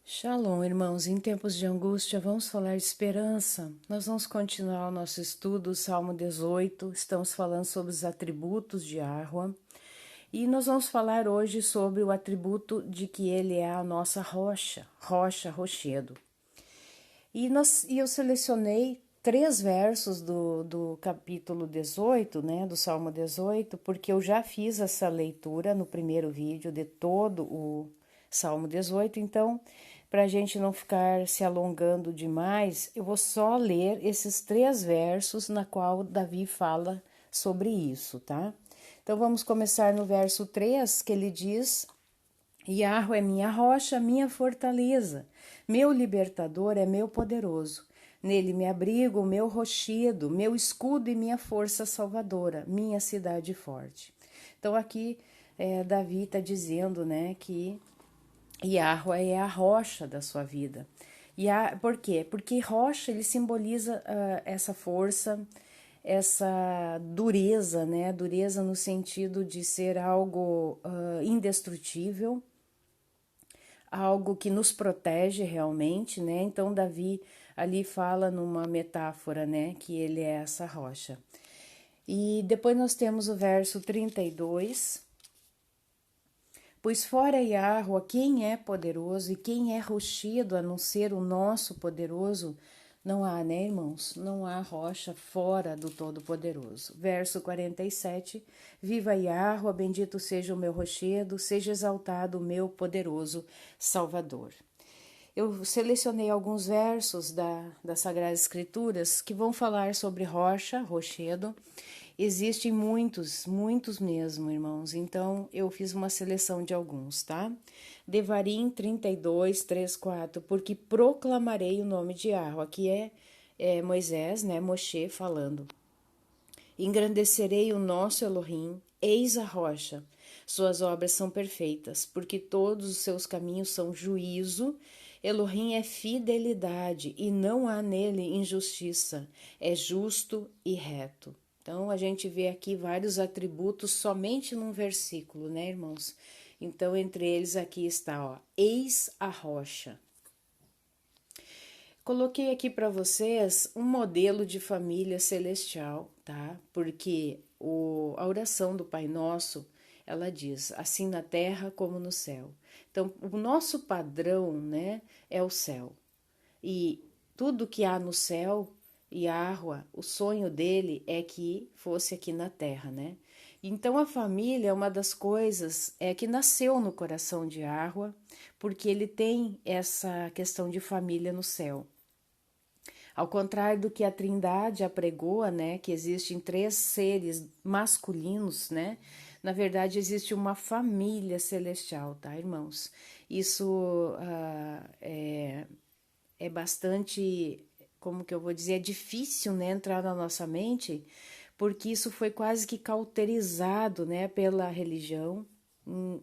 Shalom, irmãos. Em tempos de angústia, vamos falar de esperança. Nós vamos continuar o nosso estudo, Salmo 18. Estamos falando sobre os atributos de Yahweh. E nós vamos falar hoje sobre o atributo de que ele é a nossa rocha, rochedo. E eu selecionei 3 versos do capítulo 18, né, do Salmo 18, porque eu já fiz essa leitura no primeiro vídeo de todo o Salmo 18, então, para a gente não ficar se alongando demais, eu vou só ler esses 3 versos na qual Davi fala sobre isso, tá? Então vamos começar no verso 3, que ele diz: Yahweh é minha rocha, minha fortaleza, meu libertador é meu poderoso. Nele me abrigo, meu rochedo, meu escudo e minha força salvadora, minha cidade forte. Então aqui Davi está dizendo, né, que Yahweh é a rocha da sua vida. Por quê? Porque rocha ele simboliza essa força, essa dureza, né? Dureza no sentido de ser algo indestrutível, algo que nos protege realmente, né? Então Davi ali fala numa metáfora, né, que ele é essa rocha. E depois nós temos o verso 32. Pois fora Yahweh, quem é poderoso e quem é rochedo a não ser o nosso poderoso? Não há, né, irmãos? Não há rocha fora do Todo-Poderoso. Verso 47. Viva Yahweh, bendito seja o meu rochedo, seja exaltado o meu poderoso Salvador. Eu selecionei alguns versos das Sagradas Escrituras que vão falar sobre rocha, rochedo. Existem muitos, muitos mesmo, irmãos. Então, eu fiz uma seleção de alguns, tá? Devarim 32, 3, 4. Porque proclamarei o nome de Yahweh. Aqui é Moisés, né? Moshe falando. Engrandecerei o nosso Elohim, eis a rocha. Suas obras são perfeitas, porque todos os seus caminhos são juízo. Elohim é fidelidade e não há nele injustiça. É justo e reto. Então, a gente vê aqui vários atributos somente num versículo, né, irmãos? Então, entre eles aqui está, ó, eis a rocha. Coloquei aqui para vocês um modelo de família celestial, tá? Porque a oração do Pai Nosso, ela diz, assim na terra como no céu. Então, o nosso padrão, né, é o céu. E tudo que há no céu, Yahweh, o sonho dele é que fosse aqui na terra, né? Então a família é uma das coisas que nasceu no coração de Yahweh, porque ele tem essa questão de família no céu. Ao contrário do que a Trindade apregoa, né, que existem 3 seres masculinos, né? Na verdade, existe uma família celestial, tá, irmãos? Isso é bastante, como que eu vou dizer, é difícil, né, entrar na nossa mente, porque isso foi quase que cauterizado, né, pela religião,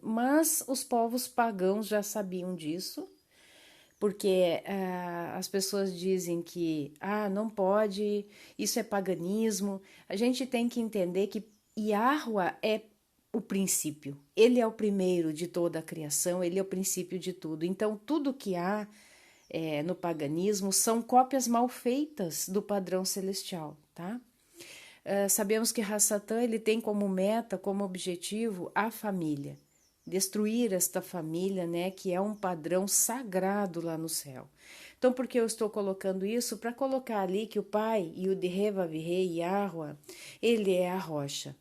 mas os povos pagãos já sabiam disso, porque as pessoas dizem que não pode, isso é paganismo. A gente tem que entender que Yahweh é o princípio, ele é o primeiro de toda a criação, ele é o princípio de tudo. Então, tudo que há no paganismo são cópias mal feitas do padrão celestial, tá? Sabemos que Hassatan ele tem como meta, como objetivo, a família. Destruir esta família, né, que é um padrão sagrado lá no céu. Então, por que eu estou colocando isso? Para colocar ali que o Pai e o Dereva Virrei Yahweh, ele é a rocha,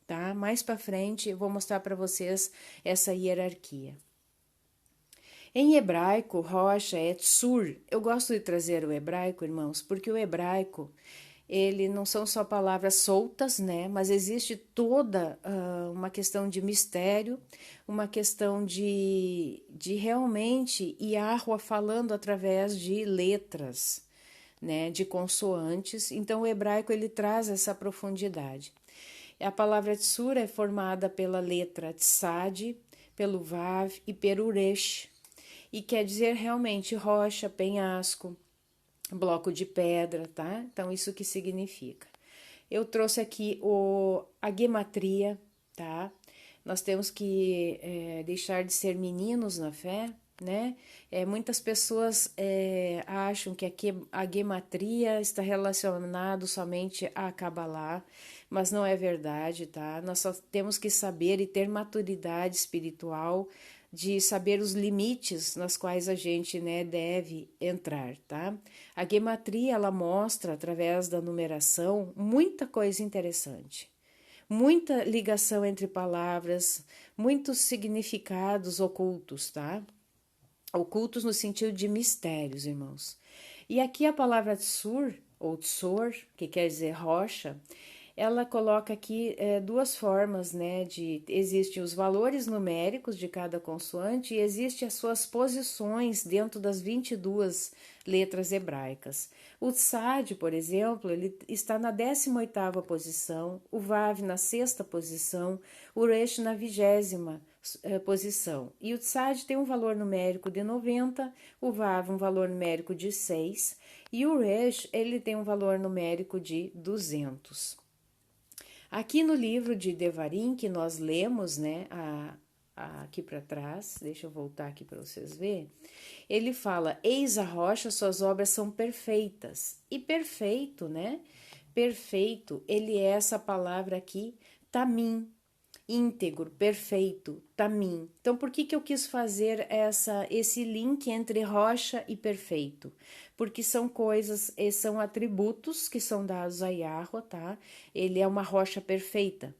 tá? Mais para frente eu vou mostrar para vocês essa hierarquia. Em hebraico, rocha é tsur. Eu gosto de trazer o hebraico, irmãos, porque o hebraico, ele não são só palavras soltas, né? Mas existe toda uma questão de mistério, uma questão de realmente Yahweh falando através de letras, né? De consoantes. Então, o hebraico, ele traz essa profundidade. A palavra tsur é formada pela letra tsad, pelo vav e pelo resh, e quer dizer realmente rocha, penhasco, bloco de pedra, tá? Então, isso que significa. Eu trouxe aqui a gematria, tá? Nós temos que deixar de ser meninos na fé, né? Muitas pessoas acham que a gematria está relacionado somente a Kabbalah, mas não é verdade, tá? Nós só temos que saber e ter maturidade espiritual de saber os limites nas quais a gente, né, deve entrar, tá? A gematria, ela mostra, através da numeração, muita coisa interessante. Muita ligação entre palavras, muitos significados ocultos, tá? Ocultos no sentido de mistérios, irmãos. E aqui a palavra tsur, ou tsor, que quer dizer rocha, ela coloca aqui duas formas, né? Existem os valores numéricos de cada consoante e existem as suas posições dentro das 22 letras hebraicas. O tsad, por exemplo, ele está na 18ª posição, o vav na 6ª posição, o resh na 20ª posição. E o tsad tem um valor numérico de 90, o vav um valor numérico de 6 e o resh ele tem um valor numérico de 200. Aqui no livro de Devarim, que nós lemos, né, aqui para trás, deixa eu voltar aqui para vocês verem, ele fala, eis a rocha, suas obras são perfeitas. E perfeito, né, perfeito, ele é essa palavra aqui, tamim, íntegro, perfeito, tamim. Então, por que eu quis fazer esse link entre rocha e perfeito? Porque são coisas, são atributos que são dados a Yahweh, tá? Ele é uma rocha perfeita.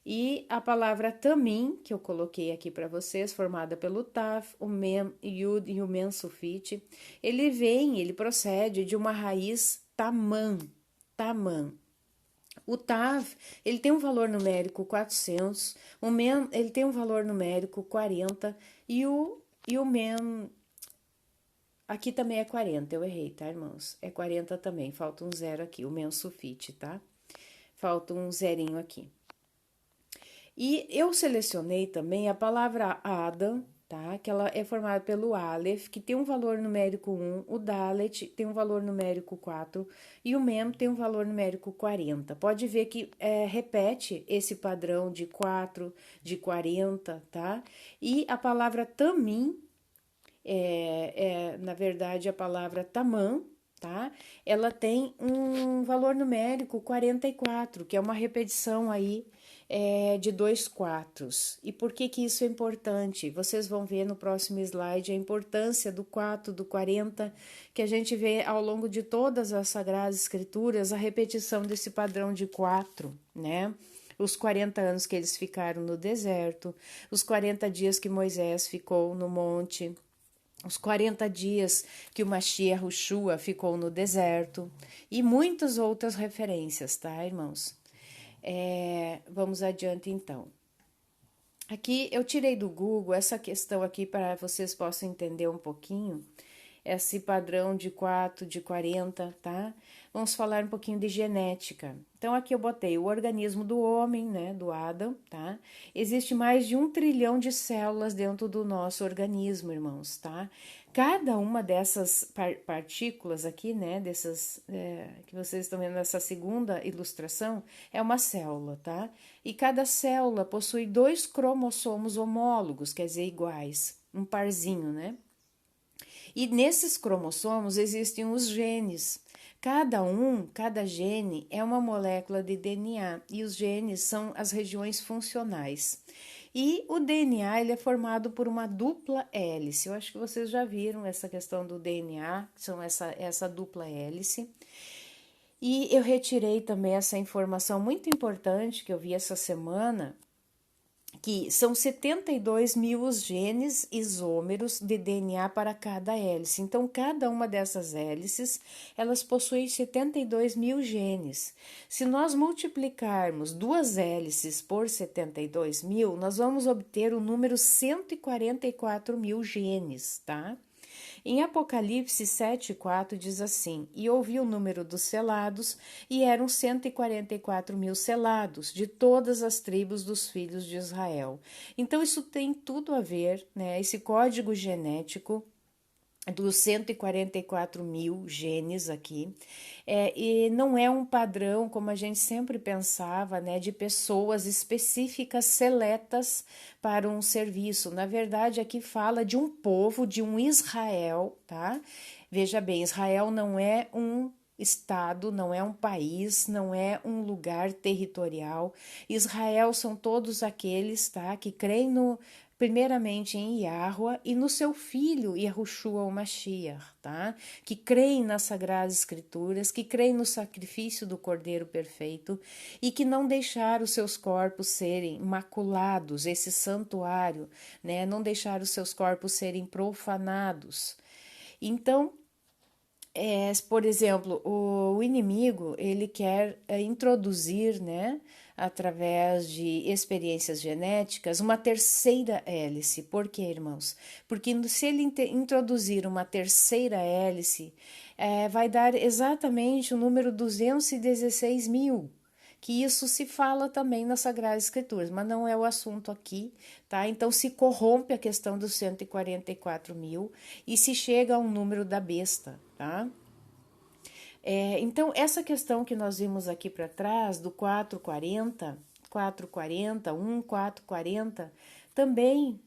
E a palavra tamim, que eu coloquei aqui para vocês, formada pelo taf, o mem, yud e o men sufite, ele procede de uma raiz tamam, tamam. O tav, ele tem um valor numérico 400, o men, ele tem um valor numérico 40 e o men, aqui também é 40, eu errei, tá, irmãos? É 40 também, falta um zero aqui, o men sufite, tá? Falta um zerinho aqui. E eu selecionei também a palavra Adam, tá? Que ela é formada pelo Aleph, que tem um valor numérico 1, o Dalet tem um valor numérico 4 e o Mem tem um valor numérico 40. Pode ver que repete esse padrão de 4, de 40, tá? E a palavra Tamim, na verdade, a palavra Tamam, tá? Ela tem um valor numérico 44, que é uma repetição aí de 2 quatros. E por que isso é importante? Vocês vão ver no próximo slide a importância do 4, do 40, que a gente vê ao longo de todas as Sagradas Escrituras, a repetição desse padrão de 4, né? Os 40 anos que eles ficaram no deserto, os 40 dias que Moisés ficou no monte, os 40 dias que o Mashiach Hushua ficou no deserto e muitas outras referências, tá, irmãos? Vamos adiante, então. Aqui eu tirei do Google essa questão aqui para vocês possam entender um pouquinho esse padrão de 4, de 40, tá? Vamos falar um pouquinho de genética. Então, aqui eu botei o organismo do homem, né, do Adam, tá? Existe mais de 1 trilhão de células dentro do nosso organismo, irmãos, tá? Cada uma dessas partículas aqui, né, dessas que vocês estão vendo nessa segunda ilustração, é uma célula, tá? E cada célula possui 2 cromossomos homólogos, quer dizer, iguais, um parzinho, né? E nesses cromossomos existem os genes. Cada gene é uma molécula de DNA e os genes são as regiões funcionais. E o DNA ele é formado por uma dupla hélice. Eu acho que vocês já viram essa questão do DNA, são essa dupla hélice. E eu retirei também essa informação muito importante que eu vi essa semana, que são 72 mil os genes isômeros de DNA para cada hélice. Então, cada uma dessas hélices, elas possuem 72 mil genes. Se nós multiplicarmos 2 hélices por 72 mil, nós vamos obter o número 144 mil genes, tá? Em Apocalipse 7,4 diz assim, e ouvi o número dos selados, e eram 144 mil selados, de todas as tribos dos filhos de Israel. Então, isso tem tudo a ver, né? Esse código genético dos 144 mil genes aqui, e não é um padrão, como a gente sempre pensava, né, de pessoas específicas, seletas para um serviço. Na verdade, aqui fala de um povo, de um Israel, tá? Veja bem, Israel não é um estado, não é um país, não é um lugar territorial. Israel são todos aqueles, tá, que creem no primeiramente em Yahweh e no seu filho Yahushua o Mashiach, tá? Que creem nas Sagradas Escrituras, que creem no sacrifício do Cordeiro Perfeito e que não deixaram os seus corpos serem maculados, esse santuário, né? Não deixaram os seus corpos serem profanados. Então, por exemplo, o inimigo ele quer introduzir, né, através de experiências genéticas, uma terceira hélice. Por quê, irmãos? Porque se ele introduzir uma terceira hélice, vai dar exatamente o número 216 mil. Que isso se fala também nas Sagradas Escrituras, mas não é o assunto aqui, tá? Então se corrompe a questão dos 144 mil e se chega ao número da besta, tá? Então, essa questão que nós vimos aqui para trás, do 440, 440, também,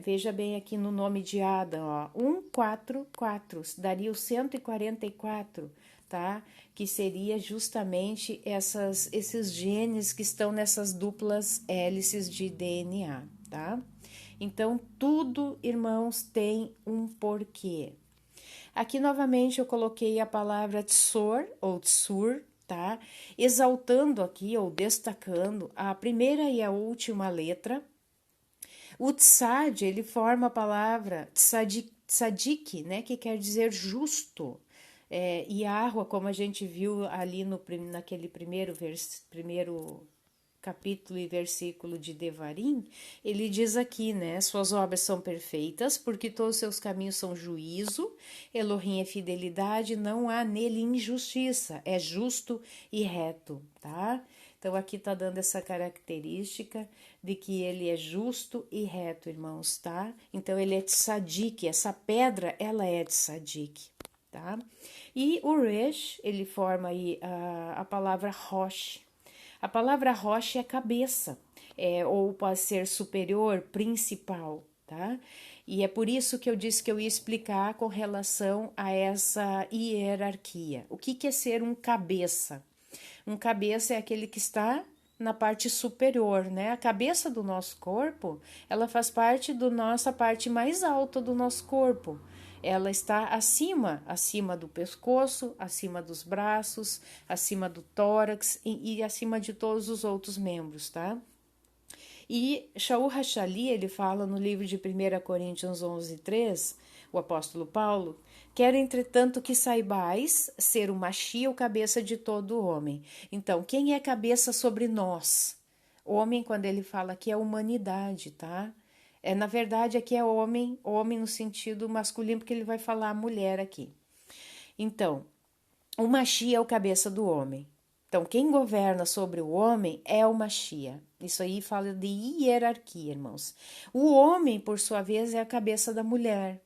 veja bem aqui no nome de Adam, ó, 144, daria o 144, tá? Que seria justamente esses genes que estão nessas duplas hélices de DNA, tá? Então, tudo, irmãos, tem um porquê. Aqui novamente eu coloquei a palavra tsor ou tsur, tá? Exaltando aqui ou destacando a primeira e a última letra. O tsad, ele forma a palavra tzadik, né? Que quer dizer justo. E Yahweh, como a gente viu ali naquele primeiro capítulo e versículo de Devarim, ele diz aqui, né? Suas obras são perfeitas, porque todos os seus caminhos são juízo, Elohim é fidelidade, não há nele injustiça, é justo e reto, tá? Então aqui tá dando essa característica de que ele é justo e reto, irmãos, tá? Então ele é tzadik, essa pedra, ela é tzadik, tá? E o resh, ele forma aí a palavra rosh. A palavra rocha é cabeça, ou pode ser superior, principal, tá? E é por isso que eu disse que eu ia explicar com relação a essa hierarquia. O que é ser um cabeça? Um cabeça é aquele que está na parte superior, né? A cabeça do nosso corpo, ela faz parte da nossa parte mais alta do nosso corpo. Ela está acima do pescoço, acima dos braços, acima do tórax e acima de todos os outros membros, tá? E Shaul Hashali, ele fala no livro de 1 Coríntios 11:3, o apóstolo Paulo, quero, entretanto, que saibais ser o Machia, o cabeça de todo homem. Então, quem é cabeça sobre nós? Homem, quando ele fala aqui, é a humanidade, tá? Na verdade, aqui é homem no sentido masculino, porque ele vai falar mulher aqui. Então, o Machia é o cabeça do homem. Então, quem governa sobre o homem é o Machia. Isso aí fala de hierarquia, irmãos. O homem, por sua vez, é a cabeça da mulher.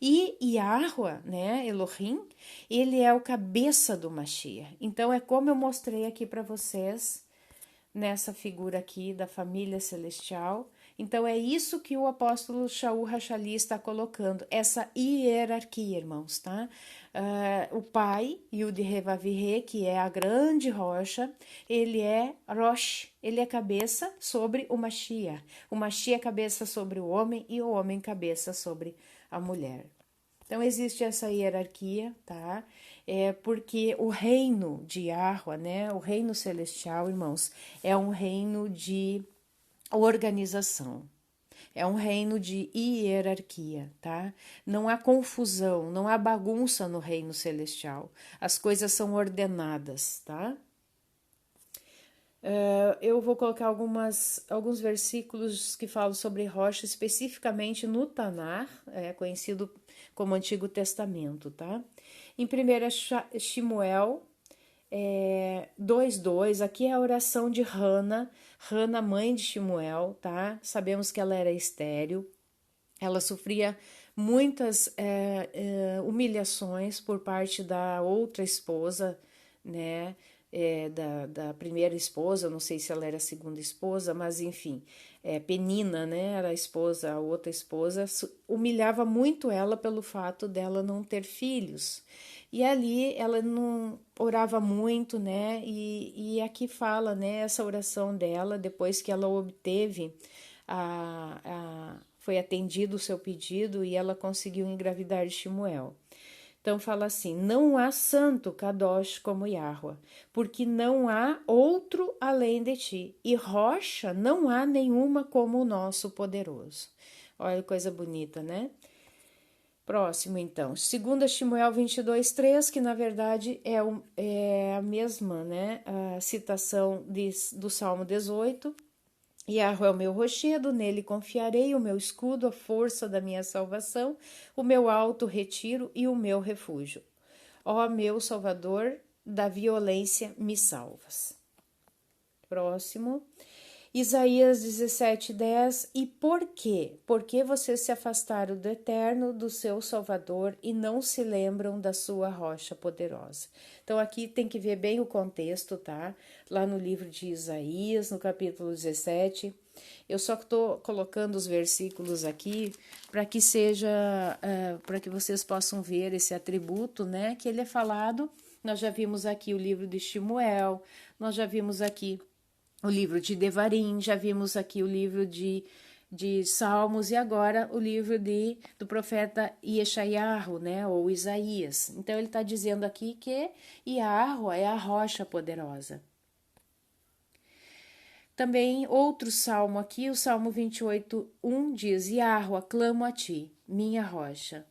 E Yahweh, né, Elohim, ele é o cabeça do Machia. Então, é como eu mostrei aqui para vocês, nessa figura aqui da família celestial. Então, é isso que o apóstolo Shaul Hashali está colocando, essa hierarquia, irmãos, tá? O pai, Yud Revavirre, que é a grande rocha, ele é Rosh, ele é cabeça sobre o Mashiach. O Mashiach é cabeça sobre o homem e o homem cabeça sobre a mulher. Então, existe essa hierarquia, tá? Porque o reino de Yahweh, né? O reino celestial, irmãos, é um reino de organização. É um reino de hierarquia, tá? Não há confusão, não há bagunça no reino celestial. As coisas são ordenadas, tá? Eu vou colocar alguns versículos que falam sobre rocha, especificamente no Tanar, conhecido como Antigo Testamento, tá? Em 1 Shimuel 2:2, aqui é a oração de Hana, mãe de Shimuel, tá? Sabemos que ela era estéril, ela sofria muitas humilhações por parte da outra esposa, né? Da primeira esposa, eu não sei se ela era a segunda esposa, mas enfim, Penina, né? Era a esposa, a outra esposa, humilhava muito ela pelo fato dela não ter filhos. E ali ela não orava muito, né? E aqui fala, né? Essa oração dela, depois que ela obteve foi atendido o seu pedido e ela conseguiu engravidar de Shemuel. Então fala assim: não há santo Kadosh como Yahweh, porque não há outro além de ti, e rocha não há nenhuma como o nosso poderoso. Olha que coisa bonita, né? Próximo, então, 2 Samuel 22:3, que na verdade é a mesma, né? A citação do Salmo 18. Yahweh é o meu rochedo, nele confiarei, o meu escudo, a força da minha salvação, o meu alto retiro e o meu refúgio. Ó meu Salvador, da violência me salvas. Próximo. Isaías 17:10. E por quê? Porque vocês se afastaram do Eterno, do seu Salvador, e não se lembram da sua rocha poderosa. Então aqui tem que ver bem o contexto, tá? Lá no livro de Isaías, no capítulo 17. Eu só estou colocando os versículos aqui para que seja, para que vocês possam ver esse atributo, né? Que ele é falado. Nós já vimos aqui o livro de Shemuel, nós já vimos aqui o livro de Devarim, já vimos aqui o livro de Salmos e agora o livro do profeta Yeshayahu, né, ou Isaías. Então ele está dizendo aqui que Yahweh é a rocha poderosa. Também outro salmo aqui, o Salmo 28:1 diz: Yahweh, clamo a ti, minha rocha.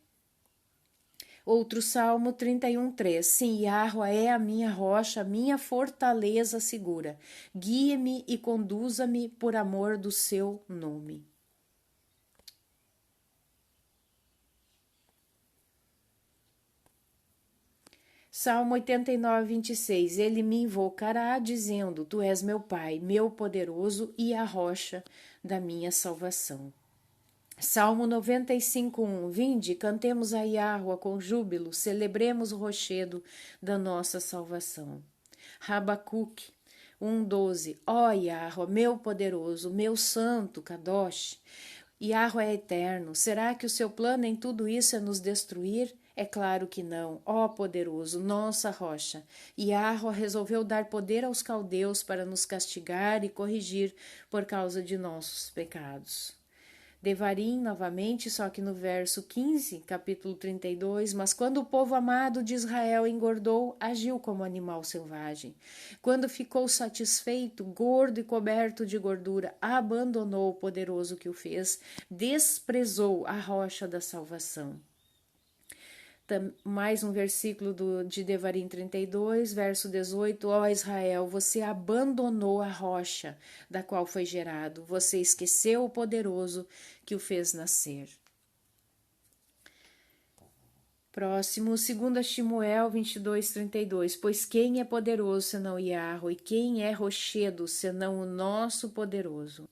Outro Salmo 31:3. Sim, Yahweh é a minha rocha, a minha fortaleza segura. Guie-me e conduza-me por amor do seu nome. Salmo 89:26. Ele me invocará, dizendo: Tu és meu Pai, meu poderoso e a rocha da minha salvação. Salmo 95:1. Vinde, cantemos a Yahweh com júbilo, celebremos o rochedo da nossa salvação. Habacuque 1:12. Ó Yahweh, meu poderoso, meu santo, Kadosh. Yahweh é eterno. Será que o seu plano em tudo isso é nos destruir? É claro que não. Ó poderoso, nossa rocha. Yahweh resolveu dar poder aos caldeus para nos castigar e corrigir por causa de nossos pecados. Devarim, novamente, só que no verso 15, capítulo 32, mas quando o povo amado de Israel engordou, agiu como animal selvagem. Quando ficou satisfeito, gordo e coberto de gordura, abandonou o poderoso que o fez, desprezou a rocha da salvação. Mais um versículo de Devarim 32, verso 18. Ó Israel, você abandonou a rocha da qual foi gerado, você esqueceu o poderoso que o fez nascer. Próximo, 2 Samuel 22:32. Pois quem é poderoso senão Yahweh, e quem é rochedo senão o nosso poderoso?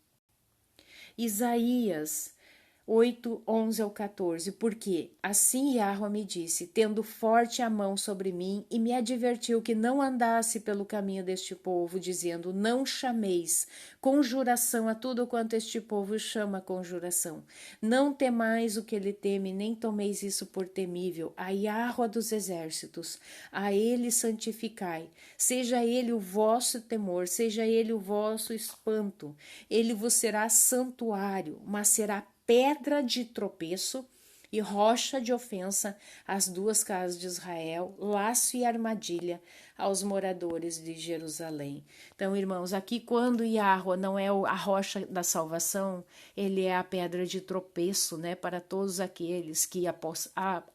Isaías 8:11-14. Porque assim Yahweh me disse, tendo forte a mão sobre mim, e me advertiu que não andasse pelo caminho deste povo, dizendo: não chameis conjuração a tudo quanto este povo chama conjuração. Não temais o que ele teme, nem tomeis isso por temível. A Yahweh dos exércitos, a ele santificai. Seja ele o vosso temor, seja ele o vosso espanto. Ele vos será santuário, mas será pedra de tropeço e rocha de ofensa às duas casas de Israel, laço e armadilha aos moradores de Jerusalém. Então, irmãos, aqui quando Yahweh não é a rocha da salvação, ele é a pedra de tropeço, né, para todos aqueles que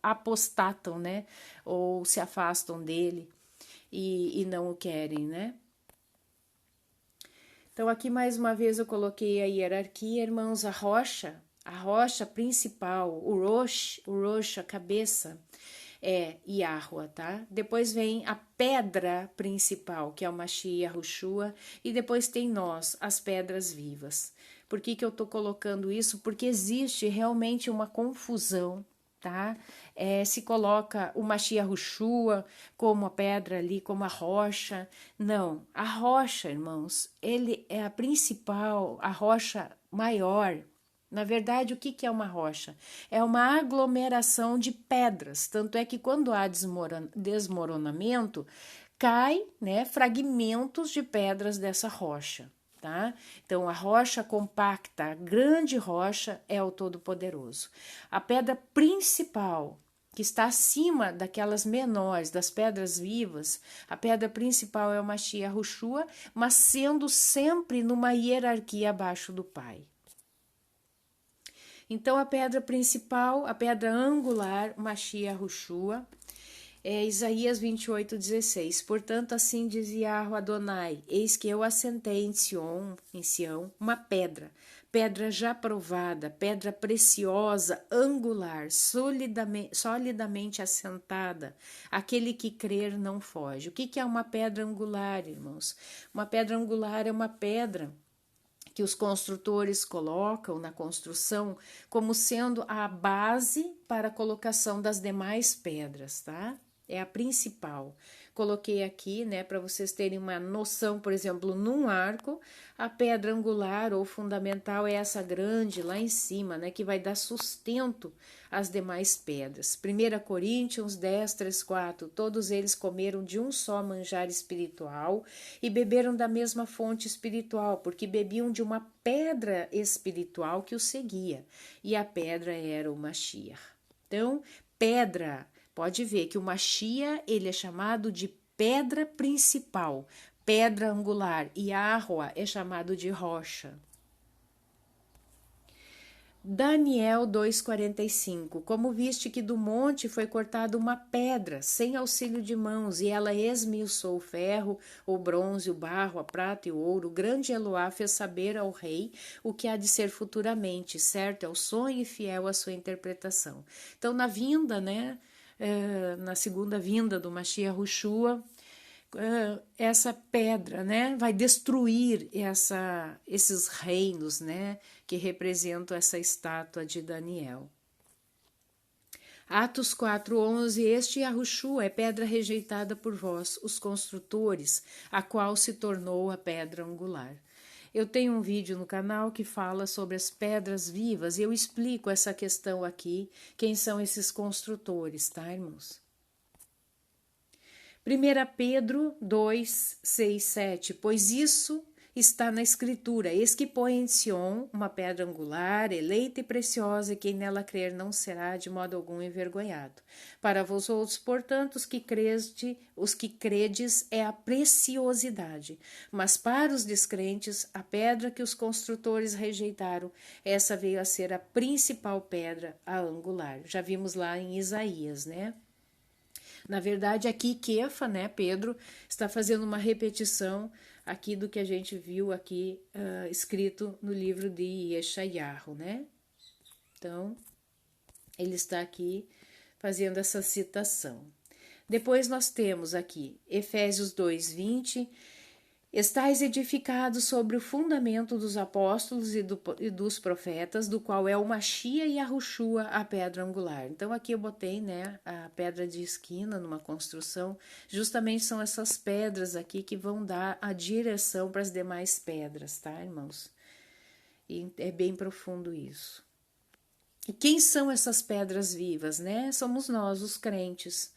apostatam, né, ou se afastam dele e não o querem, né. Então, aqui mais uma vez eu coloquei a hierarquia, irmãos, a rocha principal, o Rosh, a cabeça, é Yahweh, tá? Depois vem a pedra principal, que é o Mashiach, Yahushua, e depois tem nós, as pedras vivas. Por que eu estou colocando isso? Porque existe realmente uma confusão, tá? Se coloca o Mashiach Yahushua como a pedra ali, como a rocha. Não, a rocha, irmãos, ele é a principal, a rocha maior. Na verdade, o que é uma rocha? É uma aglomeração de pedras, tanto é que quando há desmoronamento, cai, né, fragmentos de pedras dessa rocha. Tá? Então, a rocha compacta, a grande rocha é o Todo-Poderoso. A pedra principal, que está acima daquelas menores, das pedras vivas, a pedra principal é o Mashiach Yahushua, mas sendo sempre numa hierarquia abaixo do Pai. Então, a pedra principal, a pedra angular, Mashiach Yahushua, é Isaías 28:16. Portanto, assim diz Yahweh Adonai: eis que eu assentei em Sião, uma pedra, pedra já provada, pedra preciosa, angular, solidamente assentada. Aquele que crer não foge. O que é uma pedra angular, irmãos? Uma pedra angular é uma pedra que os construtores colocam na construção como sendo a base para a colocação das demais pedras, tá? É a principal. Coloquei aqui, né, para vocês terem uma noção, por exemplo, num arco, a pedra angular ou fundamental é essa grande lá em cima, né, que vai dar sustento às demais pedras. 1 Coríntios 10, 3, 4, todos eles comeram de um só manjar espiritual e beberam da mesma fonte espiritual, porque bebiam de uma pedra espiritual que os seguia, e a pedra era o Mashiach. Então, pedra, pode ver que o Mashiach, ele é chamado de pedra principal, pedra angular, e Yahweh é chamado de rocha. Daniel 2,45. Como viste que do monte foi cortada uma pedra, sem auxílio de mãos, e ela esmiuçou o ferro, o bronze, o barro, a prata e o ouro, o grande Eloá fez saber ao rei o que há de ser futuramente, certo é o sonho e fiel à sua interpretação. Então, na vinda, né, na segunda vinda do Mashiach Yahushua, essa pedra, né, vai destruir esses reinos, né, que representam essa estátua de Daniel. Atos 4:11. Este Yahushua é pedra rejeitada por vós, os construtores, a qual se tornou a pedra angular. Eu tenho um vídeo no canal que fala sobre as pedras vivas e eu explico essa questão aqui, quem são esses construtores, tá, irmãos? 1 Pedro 2, 6, 7. Pois isso está na Escritura: eis que põe em Sion uma pedra angular, eleita e preciosa, e quem nela crer não será de modo algum envergonhado. Para vós outros, portanto, os que credes é a preciosidade, mas para os descrentes, a pedra que os construtores rejeitaram, essa veio a ser a principal pedra, a angular. Já vimos lá em Isaías, né? Na verdade, aqui Kefa, né, Pedro, está fazendo uma repetição aqui do que a gente viu aqui escrito no livro de Yeshayahu, né? Então, ele está aqui fazendo essa citação. Depois nós temos aqui Efésios 2:20. Estais edificados sobre o fundamento dos apóstolos e dos profetas, do qual é o Mashiach e Yahushua, a pedra angular. Então aqui eu botei, né, a pedra de esquina numa construção. Justamente são essas pedras aqui que vão dar a direção para as demais pedras, tá, irmãos? E é bem profundo isso. E quem são essas pedras vivas, né? Somos nós, os crentes.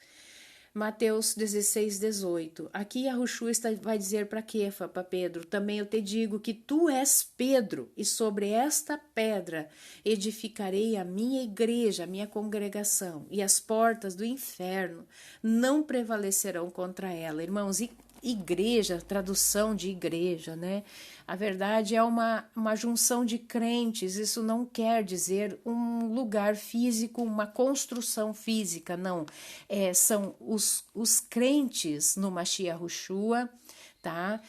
Mateus 16:18. Aqui Yahushua vai dizer para Kefa, para Pedro: também eu te digo que tu és Pedro, e sobre esta pedra edificarei a minha igreja, a minha congregação, e as portas do inferno não prevalecerão contra ela. Irmãos, igreja, tradução de igreja, né? A verdade é uma junção de crentes, isso não quer dizer um lugar físico, uma construção física, não. São os crentes no Mashiach Yahushua, tá?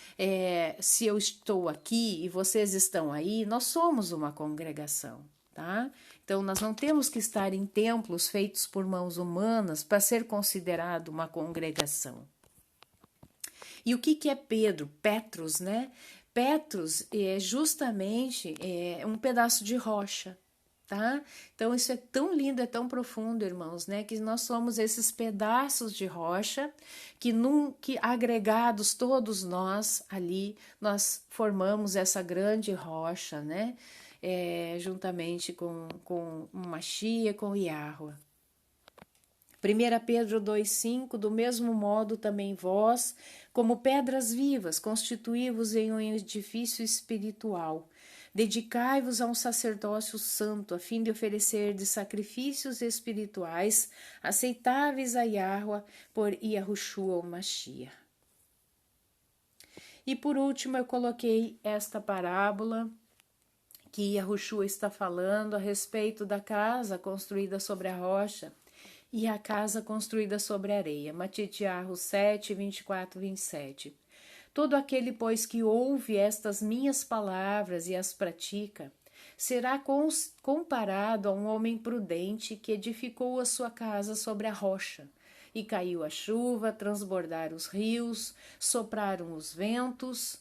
Se eu estou aqui e vocês estão aí, nós somos uma congregação, tá? Então, nós não temos que estar em templos feitos por mãos humanas para ser considerado uma congregação. E o que é Pedro? Petrus, né? Petros é justamente um pedaço de rocha, tá? Então isso é tão lindo, é tão profundo, irmãos, né? Que nós somos esses pedaços de rocha que agregados todos nós ali, nós formamos essa grande rocha, né? Juntamente com Machia, com Yahweh. 1 Pedro 2,5, do mesmo modo também vós, como pedras vivas, constituí-vos em um edifício espiritual. Dedicai-vos a um sacerdócio santo, a fim de oferecer de sacrifícios espirituais aceitáveis a Yahweh por Yahushua o Mashiach. E por último eu coloquei esta parábola que Yahushua está falando a respeito da casa construída sobre a rocha e a casa construída sobre a areia. Matitiarro 7, 24, 27. Todo aquele, pois, que ouve estas minhas palavras e as pratica, será comparado a um homem prudente que edificou a sua casa sobre a rocha. E caiu a chuva, transbordaram os rios, sopraram os ventos.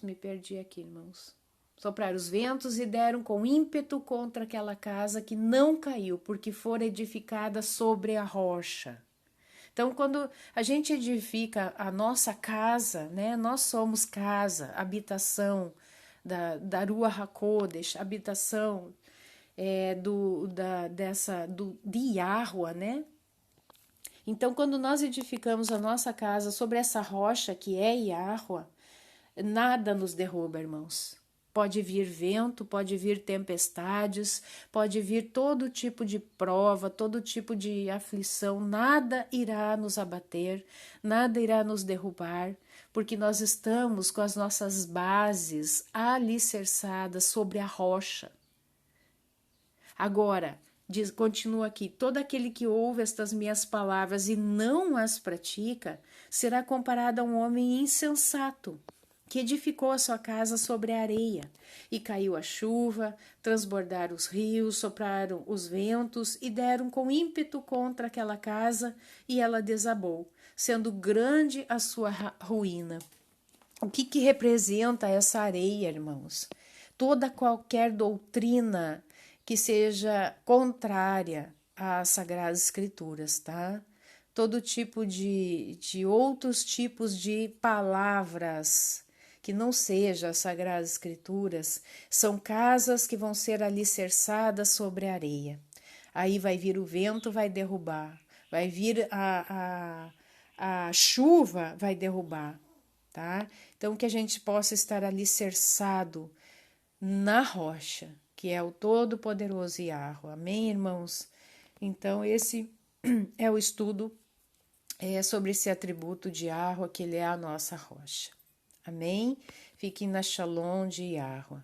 Me perdi aqui, irmãos. Sopraram os ventos e deram com ímpeto contra aquela casa que não caiu, porque fora edificada sobre a rocha. Então, quando a gente edifica a nossa casa, né, nós somos casa, habitação da Ruach HaKodesh, habitação de Yahweh, né? Então, quando nós edificamos a nossa casa sobre essa rocha que é Yahweh, nada nos derruba, irmãos. Pode vir vento, pode vir tempestades, pode vir todo tipo de prova, todo tipo de aflição, nada irá nos abater, nada irá nos derrubar, porque nós estamos com as nossas bases alicerçadas sobre a rocha. Agora, continua aqui, todo aquele que ouve estas minhas palavras e não as pratica, será comparado a um homem insensato, que edificou a sua casa sobre a areia, e caiu a chuva, transbordaram os rios, sopraram os ventos e deram com ímpeto contra aquela casa, e ela desabou, sendo grande a sua ruína. O que representa essa areia, irmãos? Toda qualquer doutrina que seja contrária às Sagradas Escrituras, tá? Todo tipo de outros tipos de palavras que não sejam as Sagradas Escrituras, são casas que vão ser alicerçadas sobre a areia. Aí vai vir o vento, vai derrubar. Vai vir a chuva, vai derrubar, tá? Então, que a gente possa estar alicerçado na rocha, que é o Todo-Poderoso Yahweh. Amém, irmãos? Então, esse é o estudo sobre esse atributo de Yahweh, que ele é a nossa rocha. Amém? Fiquem na Shalom de Yahweh.